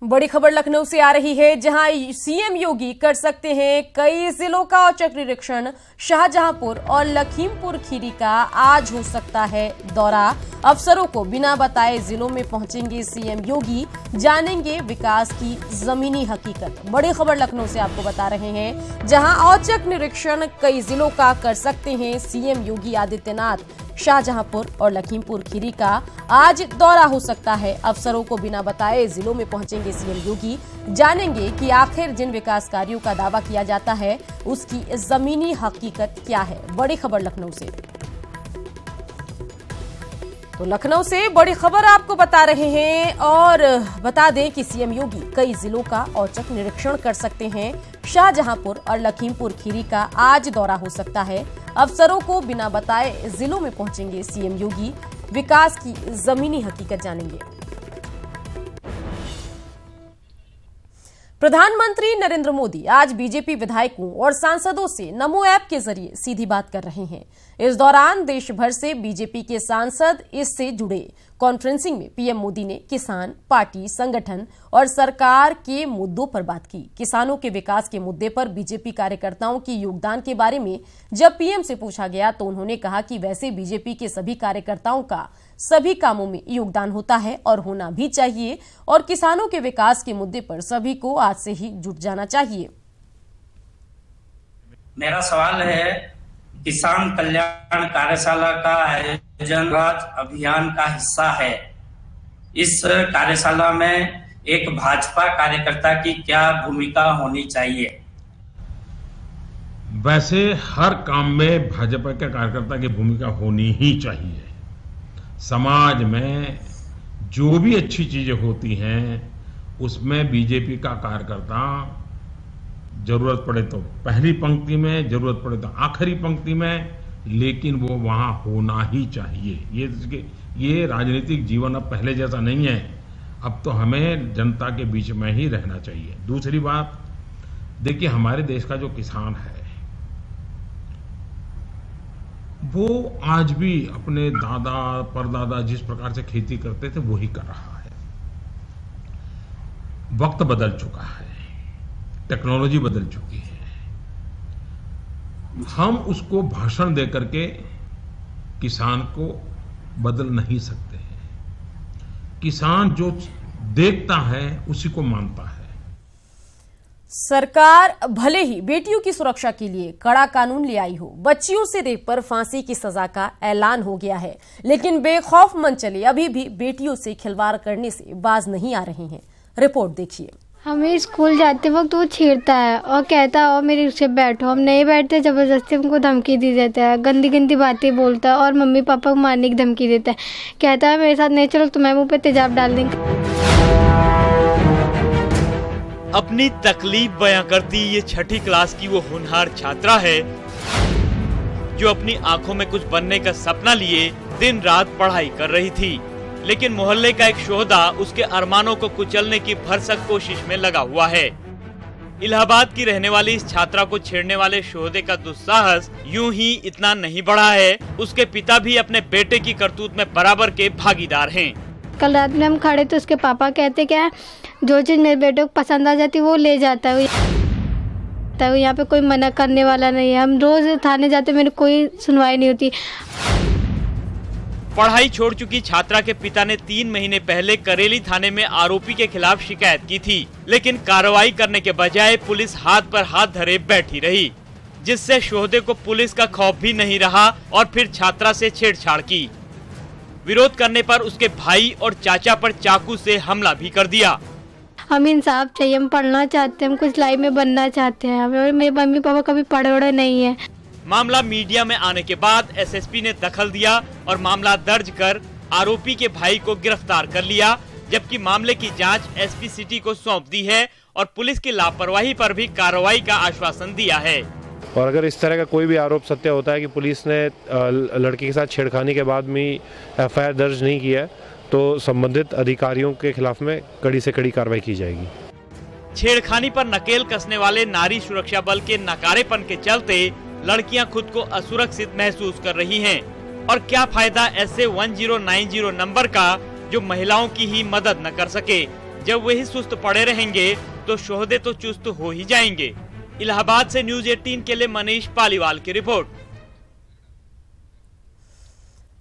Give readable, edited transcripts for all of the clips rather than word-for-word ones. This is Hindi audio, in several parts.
बड़ी खबर लखनऊ से आ रही है, जहां सीएम योगी कर सकते हैं कई जिलों का औचक निरीक्षण। शाहजहांपुर और लखीमपुर खीरी का आज हो सकता है दौरा। अफसरों को बिना बताए जिलों में पहुंचेंगे सीएम योगी, जानेंगे विकास की जमीनी हकीकत। बड़ी खबर लखनऊ से आपको बता रहे हैं, जहां औचक निरीक्षण कई जिलों का कर सकते हैं सीएम योगी आदित्यनाथ। शाहजहांपुर और लखीमपुर खीरी का आज दौरा हो सकता है। अफसरों को बिना बताए जिलों में पहुंचेंगे सीएम योगी, जानेंगे कि आखिर जिन विकास कार्यों का दावा किया जाता है उसकी जमीनी हकीकत क्या है। बड़ी खबर लखनऊ से। तो लखनऊ से बड़ी खबर आपको बता रहे हैं और बता दें कि सीएम योगी कई जिलों का औचक निरीक्षण कर सकते हैं। शाहजहांपुर और लखीमपुर खीरी का आज दौरा हो सकता है। अफसरों को बिना बताए जिलों में पहुंचेंगे सीएम योगी, विकास की जमीनी हकीकत जानेंगे। प्रधानमंत्री नरेंद्र मोदी आज बीजेपी विधायकों और सांसदों से नमो ऐप के जरिए सीधी बात कर रहे हैं। इस दौरान देश भर से बीजेपी के सांसद इससे जुड़े। कॉन्फ्रेंसिंग में पीएम मोदी ने किसान, पार्टी, संगठन और सरकार के मुद्दों पर बात की। किसानों के विकास के मुद्दे पर बीजेपी कार्यकर्ताओं के योगदान के बारे में जब पीएम से पूछा गया तो उन्होंने कहा कि वैसे बीजेपी के सभी कार्यकर्ताओं का सभी कामों में योगदान होता है और होना भी चाहिए, और किसानों के विकास के मुद्दे पर सभी को आज से ही जुट जाना चाहिए। मेरा सवाल है, किसान कल्याण कार्यशाला का आयोजन राज अभियान का हिस्सा है। इस कार्यशाला में एक भाजपा कार्यकर्ता की क्या भूमिका होनी चाहिए? वैसे हर काम में भाजपा के कार्यकर्ता की भूमिका होनी ही चाहिए। समाज में जो भी अच्छी चीजें होती हैं उसमें बीजेपी का कार्यकर्ता जरूरत पड़े तो पहली पंक्ति में, जरूरत पड़े तो आखिरी पंक्ति में, लेकिन वो वहां होना ही चाहिए। ये राजनीतिक जीवन अब पहले जैसा नहीं है। अब तो हमें जनता के बीच में ही रहना चाहिए। दूसरी बात, देखिए हमारे देश का जो किसान है वो आज भी अपने दादा परदादा जिस प्रकार से खेती करते थे वही कर रहा है। वक्त बदल चुका है, टेक्नोलॉजी बदल चुकी है। हम उसको भाषण दे करके किसान को बदल नहीं सकते हैं। किसान जो देखता है उसी को मानता है। सरकार भले ही बेटियों की सुरक्षा के लिए कड़ा कानून ले आई हो, बच्चियों से रेप पर फांसी की सजा का ऐलान हो गया है, लेकिन बेखौफ मन चले अभी भी बेटियों से खिलवाड़ करने से बाज नहीं आ रहे हैं। रिपोर्ट देखिए। हमें स्कूल जाते वक्त वो छेड़ता है और कहता है और मेरे से बैठो, हम नहीं बैठते, जबरदस्ती हमको धमकी दी जाता है, गंदी गंदी बातें बोलता है और मम्मी पापा को मारने की धमकी देता है। कहता है मेरे साथ नहीं चलो तुम्हें मुंह पे तेजाब डाल देंगे। अपनी तकलीफ बयां करती ये 6ठी क्लास की वो होनहार छात्रा है जो अपनी आंखों में कुछ बनने का सपना लिए दिन रात पढ़ाई कर रही थी, लेकिन मोहल्ले का एक शोहदा उसके अरमानों को कुचलने की भरसक कोशिश में लगा हुआ है। इलाहाबाद की रहने वाली इस छात्रा को छेड़ने वाले शोहदे का दुस्साहस यूं ही इतना नहीं बढ़ा है, उसके पिता भी अपने बेटे की करतूत में बराबर के भागीदार हैं। कल रात में हम खड़े तो उसके पापा कहते क्या जो चीज मेरे बेटे को पसंद आ जाती वो ले जाता है, यहाँ पे कोई मना करने वाला नहीं है। हम रोज थाने जाते, मेरी कोई सुनवाई नहीं होती। पढ़ाई छोड़ चुकी छात्रा के पिता ने 3 महीने पहले करेली थाने में आरोपी के खिलाफ शिकायत की थी, लेकिन कार्रवाई करने के बजाय पुलिस हाथ पर हाथ धरे बैठी रही, जिससे शोहदे को पुलिस का खौफ भी नहीं रहा और फिर छात्रा से छेड़छाड़ की। विरोध करने पर उसके भाई और चाचा पर चाकू से हमला भी कर दिया। हम इंसाफ चाहिए, हम पढ़ना चाहते हैं, हम कुछ लाइफ में बनना चाहते हैं। मेरे मम्मी पापा कभी पढ़े वढ़े नहीं है। मामला मीडिया में आने के बाद एसएसपी ने दखल दिया और मामला दर्ज कर आरोपी के भाई को गिरफ्तार कर लिया, जबकि मामले की जांच एसपी सिटी को सौंप दी है और पुलिस की लापरवाही पर भी कार्रवाई का आश्वासन दिया है। और अगर इस तरह का कोई भी आरोप सत्य होता है कि पुलिस ने लड़की के साथ छेड़खानी के बाद भी एफआईआर दर्ज नहीं किया तो संबंधित अधिकारियों के खिलाफ में कड़ी से कड़ी कार्रवाई की जाएगी। छेड़खानी पर नकेल कसने वाले नारी सुरक्षा बल के नकारेपन के चलते लड़कियां खुद को असुरक्षित महसूस कर रही हैं। और क्या फायदा ऐसे 1090 नंबर का जो महिलाओं की ही मदद न कर सके, जब वही सुस्त पड़े रहेंगे तो शोहदे तो चुस्त हो ही जाएंगे। इलाहाबाद से न्यूज़ 18 के लिए मनीष पालीवाल की रिपोर्ट।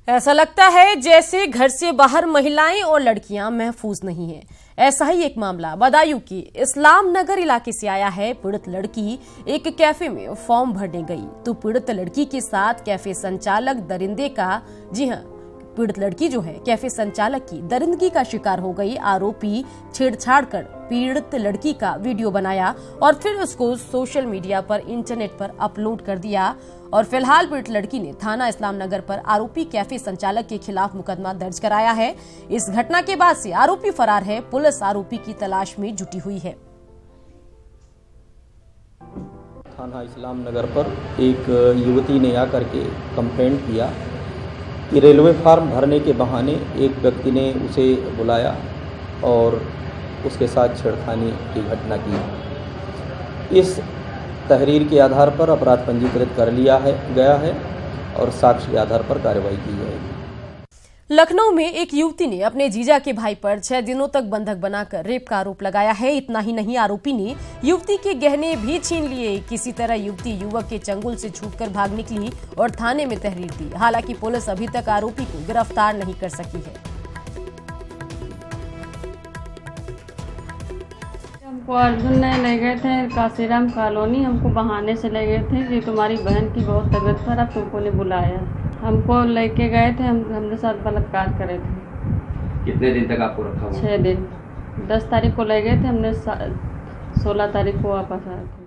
ऐसा लगता है जैसे घर से बाहर महिलाएं और लड़कियां महफूज नहीं हैं। ऐसा ही एक मामला बदायूं की इस्लाम नगर इलाके से आया है। पीड़ित लड़की एक कैफे में फॉर्म भरने गई तो पीड़ित लड़की के साथ कैफे संचालक दरिंदे का, जी हां, पीड़ित लड़की जो है कैफे संचालक की दरिंदगी का शिकार हो गई। आरोपी छेड़छाड़ कर पीड़ित लड़की का वीडियो बनाया और फिर उसको सोशल मीडिया पर, इंटरनेट पर अपलोड कर दिया। और फिलहाल पीड़ित लड़की ने थाना इस्लाम नगर पर आरोपी कैफे संचालक के खिलाफ मुकदमा दर्ज कराया है। इस घटना के बाद से आरोपी फरार है। पुलिस आरोपी की तलाश में जुटी हुई है। थाना इस्लाम नगर पर एक युवती ने आकर के कंप्लेंट किया कि रेलवे फॉर्म भरने के बहाने एक व्यक्ति ने उसे बुलाया और उसके साथ छेड़खानी की घटना की। इस तहरीर के आधार पर अपराध पंजीकृत कर लिया गया है और साक्ष्य के आधार पर कार्रवाई की जाएगी। लखनऊ में एक युवती ने अपने जीजा के भाई पर 6 दिनों तक बंधक बनाकर रेप का आरोप लगाया है। इतना ही नहीं, आरोपी ने युवती के गहने भी छीन लिए। किसी तरह युवती युवक के चंगुल से छूटकर भाग निकली और थाने में तहरीर दी। हालांकि पुलिस अभी तक आरोपी को गिरफ्तार नहीं कर सकी है। हमको अर्जुन ने ले गए थे काशीराम कॉलोनी। हमको बहाने से ले गए थे कि तुम्हारी बहन की बहुत तबीयत खराब, तुमको ने बुलाया। हमको लेके गए थे, हमने साथ बलात्कार करे थे। कितने दिन तक आपको रखा हुआ? 6 दिन। 10 तारीख को ले गए थे, हमने 16 तारीख को वापस आए थे।